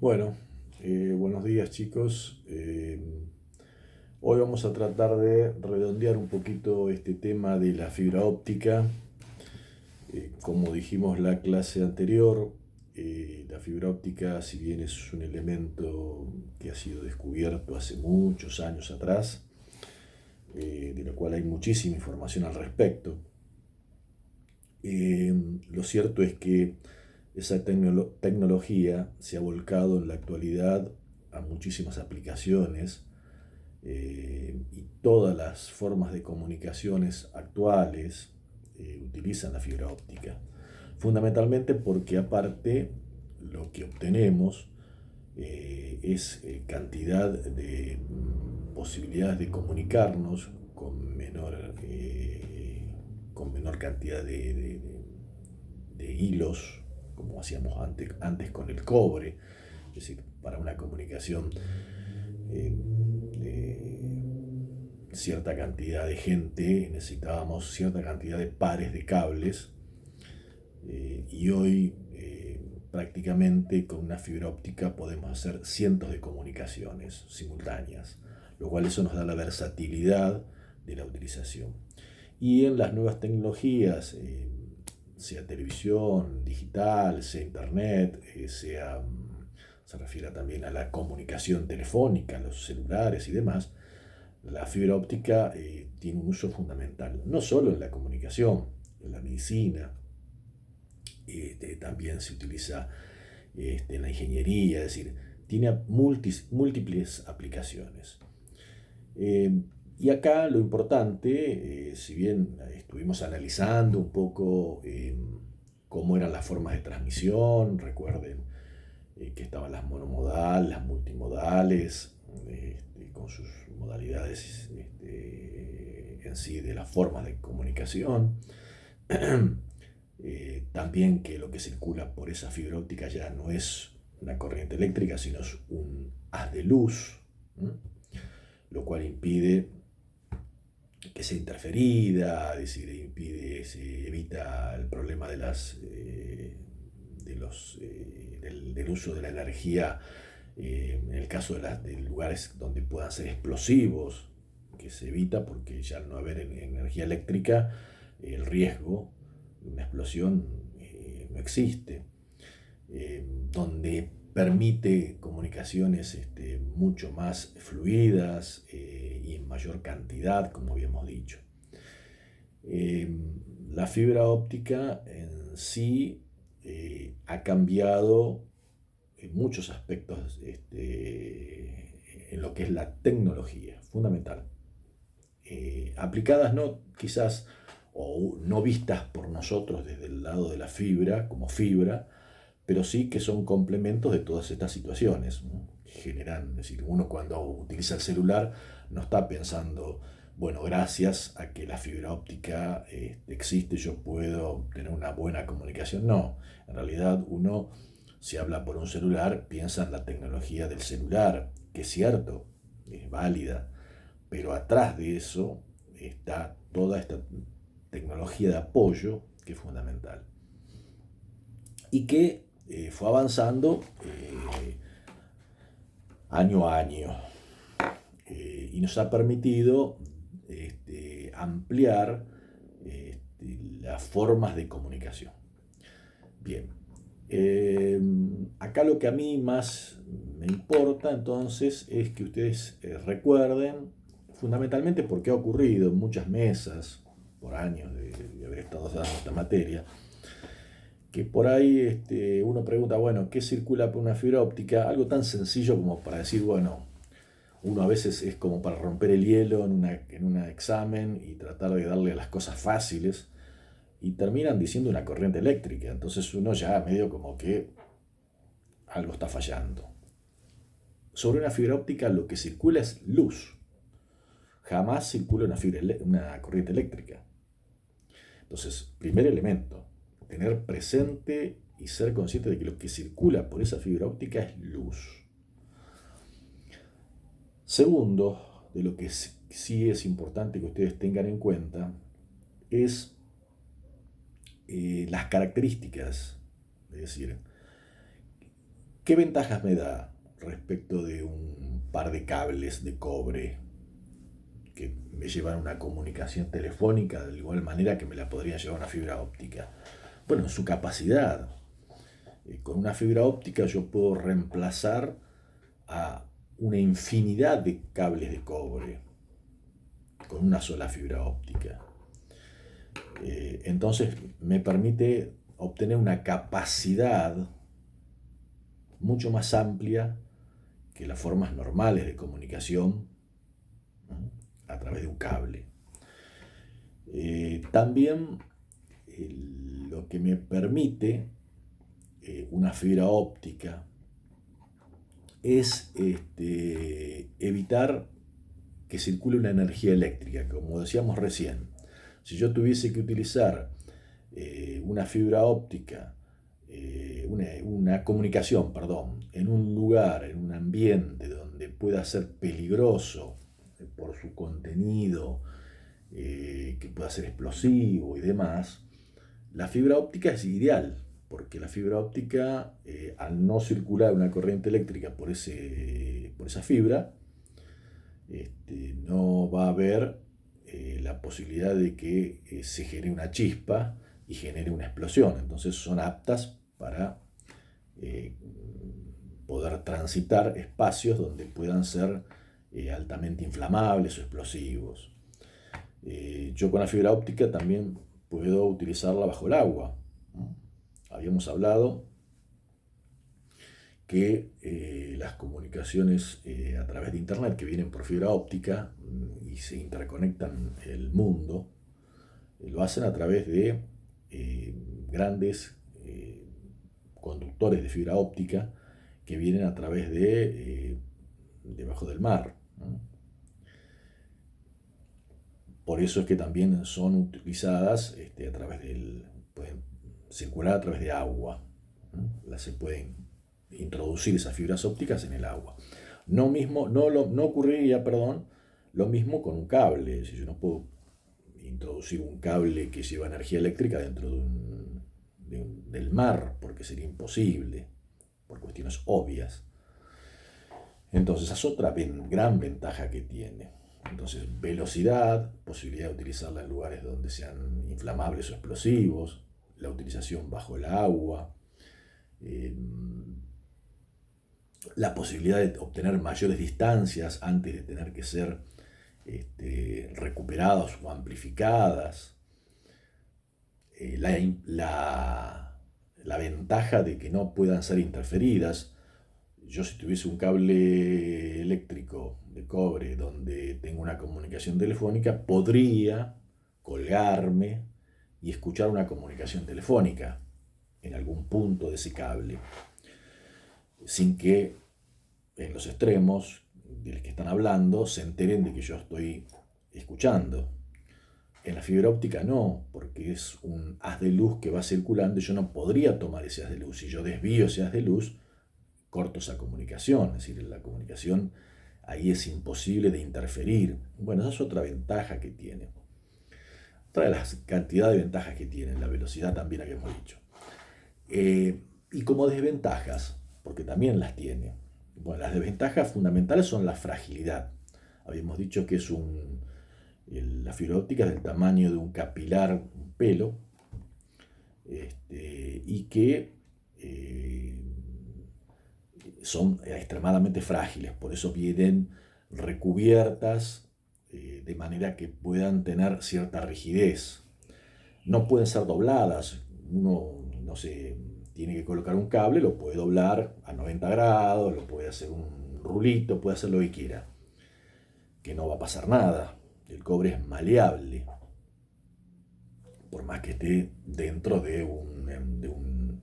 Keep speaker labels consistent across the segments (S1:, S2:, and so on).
S1: Bueno, buenos días chicos. Hoy vamos a tratar de redondear un poquito este tema de la fibra óptica. Como dijimos la clase anterior, la fibra óptica, si bien es un elemento que ha sido descubierto hace muchos años atrás, de lo cual hay muchísima información al respecto, lo cierto es que esa tecnología se ha volcado en la actualidad a muchísimas aplicaciones y todas las formas de comunicaciones actuales utilizan la fibra óptica. Fundamentalmente porque aparte lo que obtenemos es cantidad de posibilidades de comunicarnos con menor cantidad de hilos, como hacíamos antes con el cobre. Es decir, para una comunicación de cierta cantidad de gente necesitábamos cierta cantidad de pares de cables, y hoy prácticamente con una fibra óptica podemos hacer cientos de comunicaciones simultáneas, lo cual eso nos da la versatilidad de la utilización. Y en las nuevas tecnologías, sea televisión digital, sea internet, se refiere también a la comunicación telefónica, los celulares y demás, la fibra óptica tiene un uso fundamental, no solo en la comunicación, en la medicina, también se utiliza en la ingeniería, es decir, tiene múltiples aplicaciones. Y acá lo importante, si bien estuvimos analizando un poco cómo eran las formas de transmisión, recuerden que estaban las monomodales, las multimodales, con sus modalidades en sí de las formas de comunicación. También que lo que circula por esa fibra óptica ya no es una corriente eléctrica, sino es un haz de luz, ¿no? Lo cual impide que sea interferida, es decir, se evita el problema del uso de la energía, en el caso de lugares donde puedan ser explosivos, que se evita porque ya al no haber energía eléctrica, el riesgo de una explosión no existe. Donde permite comunicaciones mucho más fluidas y en mayor cantidad, como habíamos dicho. La fibra óptica en sí ha cambiado en muchos aspectos en lo que es la tecnología, fundamental. Aplicadas no quizás o no vistas por nosotros desde el lado de la fibra como fibra, pero sí que son complementos de todas estas situaciones, ¿no? Generan, es decir, uno cuando utiliza el celular no está pensando, bueno, gracias a que la fibra óptica existe, yo puedo tener una buena comunicación. No, en realidad uno, si habla por un celular, piensa en la tecnología del celular, que es cierto, es válida, pero atrás de eso está toda esta tecnología de apoyo que es fundamental y que fue avanzando año a año, y nos ha permitido ampliar las formas de comunicación. Bien, acá lo que a mí más me importa entonces es que ustedes recuerden fundamentalmente porque ha ocurrido en muchas mesas por años de haber estado dando esta materia, que por ahí uno pregunta, bueno, ¿qué circula por una fibra óptica? Algo tan sencillo como para decir, bueno, uno a veces es como para romper el hielo en un examen y tratar de darle a las cosas fáciles y terminan diciendo una corriente eléctrica. Entonces uno ya medio como que algo está fallando. Sobre una fibra óptica lo que circula es luz. Jamás circula una corriente eléctrica. Entonces, primer elemento, tener presente y ser consciente de que lo que circula por esa fibra óptica es luz. Segundo, de lo que sí es importante que ustedes tengan en cuenta es las características, es decir, ¿Qué ventajas me da respecto de un par de cables de cobre que me llevan una comunicación telefónica de igual manera que me la podría llevar una fibra óptica? Bueno, su capacidad. Con una fibra óptica yo puedo reemplazar a una infinidad de cables de cobre con una sola fibra óptica. Entonces me permite obtener una capacidad mucho más amplia que las formas normales de comunicación, ¿no?, a través de un cable. También lo que me permite una fibra óptica es evitar que circule una energía eléctrica, como decíamos recién. Si yo tuviese que utilizar una fibra óptica, una comunicación, perdón, en un lugar, en un ambiente donde pueda ser peligroso por su contenido, que pueda ser explosivo y demás, la fibra óptica es ideal, porque la fibra óptica, al no circular una corriente eléctrica por esa fibra, no va a haber la posibilidad de que se genere una chispa y genere una explosión. Entonces son aptas para poder transitar espacios donde puedan ser altamente inflamables o explosivos. Yo con la fibra óptica también puedo utilizarla bajo el agua, ¿no? Habíamos hablado que las comunicaciones a través de Internet que vienen por fibra óptica y se interconectan el mundo, lo hacen a través de grandes conductores de fibra óptica que vienen a través de debajo del mar, ¿no? Por eso es que también son utilizadas a través pueden circular a través de agua, ¿no? Se pueden introducir esas fibras ópticas en el agua. No ocurriría, perdón, lo mismo con un cable. Si yo no puedo introducir un cable que lleva energía eléctrica dentro del mar, porque sería imposible, por cuestiones obvias. Entonces, esa es otra gran ventaja que tiene. Entonces, velocidad, posibilidad de utilizarla en lugares donde sean inflamables o explosivos, la utilización bajo el agua, la posibilidad de obtener mayores distancias antes de tener que ser recuperadas o amplificadas, la ventaja de que no puedan ser interferidas. Yo, si tuviese un cable eléctrico de cobre donde tengo una comunicación telefónica, podría colgarme y escuchar una comunicación telefónica en algún punto de ese cable, sin que en los extremos de los que están hablando se enteren de que yo estoy escuchando. En la fibra óptica no, porque es un haz de luz que va circulando y yo no podría tomar ese haz de luz. Si yo desvío ese haz de luz, corto esa comunicación, es decir, la comunicación ahí es imposible de interferir. Bueno, esa es otra ventaja que tiene. Otra de las cantidades de ventajas que tiene, la velocidad también habíamos dicho. Y como desventajas, porque también las tiene. Bueno, las desventajas fundamentales son la fragilidad. Habíamos dicho que la fibra óptica es del tamaño de un capilar, un pelo, y que son extremadamente frágiles, por eso vienen recubiertas de manera que puedan tener cierta rigidez. No pueden ser dobladas. Uno, no sé, tiene que colocar un cable, lo puede doblar a 90 grados, lo puede hacer un rulito, puede hacer lo que quiera, que no va a pasar nada. El cobre es maleable, por más que esté dentro de un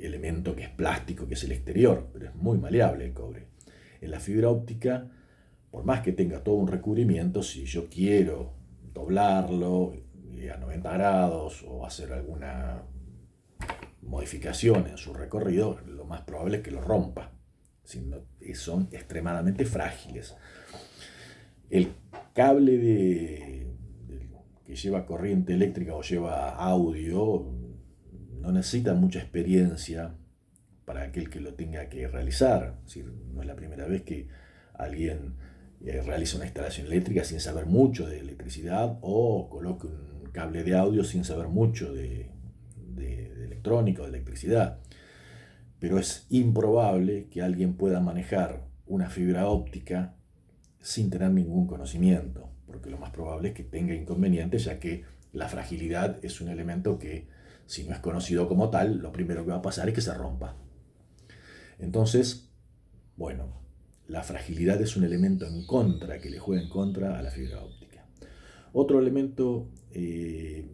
S1: elemento que es plástico, que es el exterior, pero es muy maleable el cobre. En la fibra óptica, por más que tenga todo un recubrimiento, si yo quiero doblarlo a 90 grados o hacer alguna modificación en su recorrido, lo más probable es que lo rompa. Son extremadamente frágiles. El cable que lleva corriente eléctrica o lleva audio no necesita mucha experiencia para aquel que lo tenga que realizar. Es decir, no es la primera vez que alguien realiza una instalación eléctrica sin saber mucho de electricidad o coloca un cable de audio sin saber mucho de electrónica o de electricidad. Pero es improbable que alguien pueda manejar una fibra óptica sin tener ningún conocimiento, porque lo más probable es que tenga inconvenientes, ya que la fragilidad es un elemento que, si no es conocido como tal, lo primero que va a pasar es que se rompa. Entonces, bueno, la fragilidad es un elemento en contra, que le juega en contra a la fibra óptica. Otro elemento que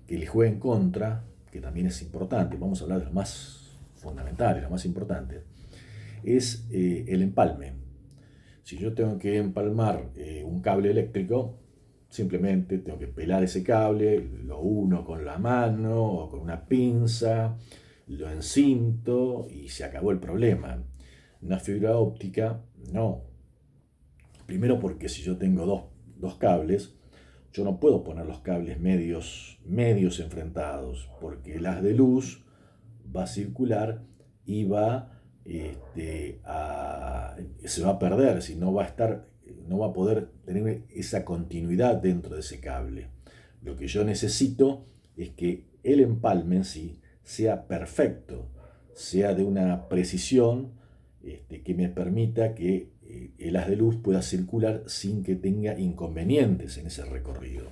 S1: le juega en contra, que también es importante, vamos a hablar de lo más fundamental, lo más importante, es el empalme. Si yo tengo que empalmar un cable eléctrico, simplemente tengo que pelar ese cable, lo uno con la mano o con una pinza, lo encinto y se acabó el problema. Una fibra óptica, no. Primero porque si yo tengo dos cables, yo no puedo poner los cables medios enfrentados, porque el haz de luz va a circular y se va a perder, si no va a poder tener esa continuidad dentro de ese cable. Lo que yo necesito es que el empalme en sí sea perfecto, sea de una precisión que me permita que el haz de luz pueda circular sin que tenga inconvenientes en ese recorrido.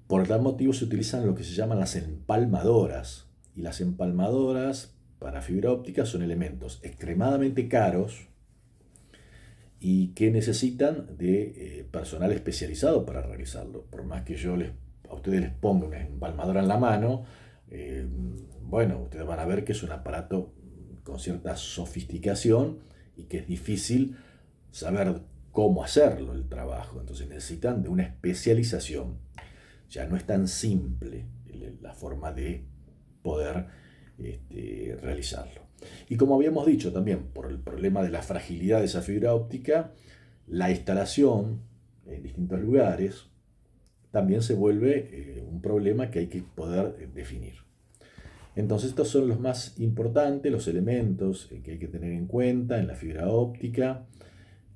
S1: Por tal motivo se utilizan lo que se llaman las empalmadoras, y las empalmadoras para fibra óptica son elementos extremadamente caros y que necesitan de personal especializado para realizarlo. Por más que a ustedes les ponga una empalmadora en la mano, bueno, ustedes van a ver que es un aparato con cierta sofisticación y que es difícil saber cómo hacerlo el trabajo. Entonces necesitan de una especialización. Ya no es tan simple la forma de poder realizarlo. Y como habíamos dicho también, por el problema de la fragilidad de esa fibra óptica, la instalación en distintos lugares también se vuelve un problema que hay que poder definir. Entonces estos son los más importantes, los elementos que hay que tener en cuenta en la fibra óptica,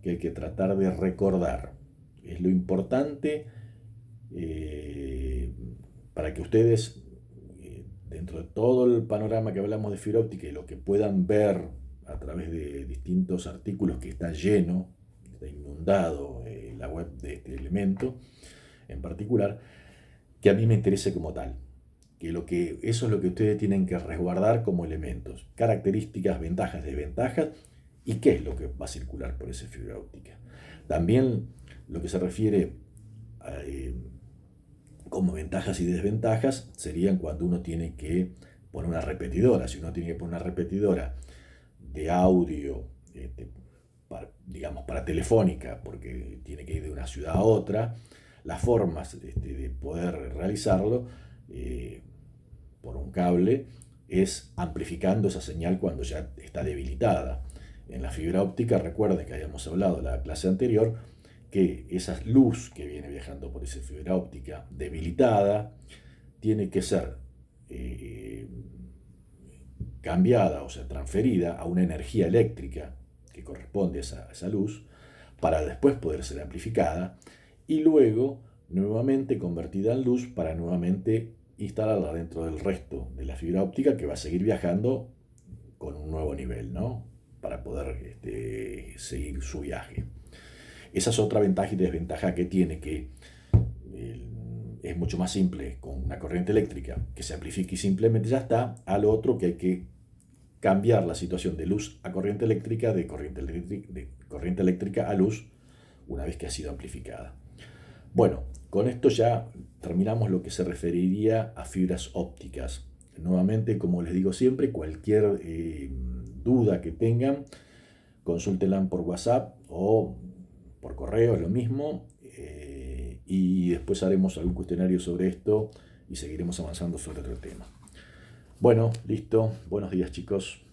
S1: que hay que tratar de recordar. Es lo importante para que ustedes, dentro de todo el panorama que hablamos de fibra óptica y lo que puedan ver a través de distintos artículos que está lleno, está inundado la web de este elemento en particular, que a mí me interese como tal. Eso es lo que ustedes tienen que resguardar como elementos, características, ventajas, desventajas y qué es lo que va a circular por esa fibra óptica. También lo que se refiere a, como ventajas y desventajas serían cuando uno tiene que poner una repetidora. Si uno tiene que poner una repetidora de audio, para telefónica, porque tiene que ir de una ciudad a otra, las formas de poder realizarlo por un cable es amplificando esa señal cuando ya está debilitada. En la fibra óptica, recuerden que habíamos hablado en la clase anterior, que esa luz que viene viajando por esa fibra óptica debilitada tiene que ser cambiada, o sea, transferida a una energía eléctrica que corresponde a esa luz para después poder ser amplificada y luego nuevamente convertida en luz para nuevamente instalarla dentro del resto de la fibra óptica que va a seguir viajando con un nuevo nivel, ¿no? Para poder seguir su viaje. Esa es otra ventaja y desventaja que tiene, que es mucho más simple con una corriente eléctrica que se amplifique y simplemente ya está, al otro que hay que cambiar la situación de luz a corriente eléctrica, de corriente eléctrica a luz una vez que ha sido amplificada. Bueno, con esto ya terminamos lo que se referiría a fibras ópticas. Nuevamente, como les digo siempre, cualquier duda que tengan, consúltenla por WhatsApp o por correo, es lo mismo, y después haremos algún cuestionario sobre esto y seguiremos avanzando sobre otro tema. Bueno, listo. Buenos días, chicos.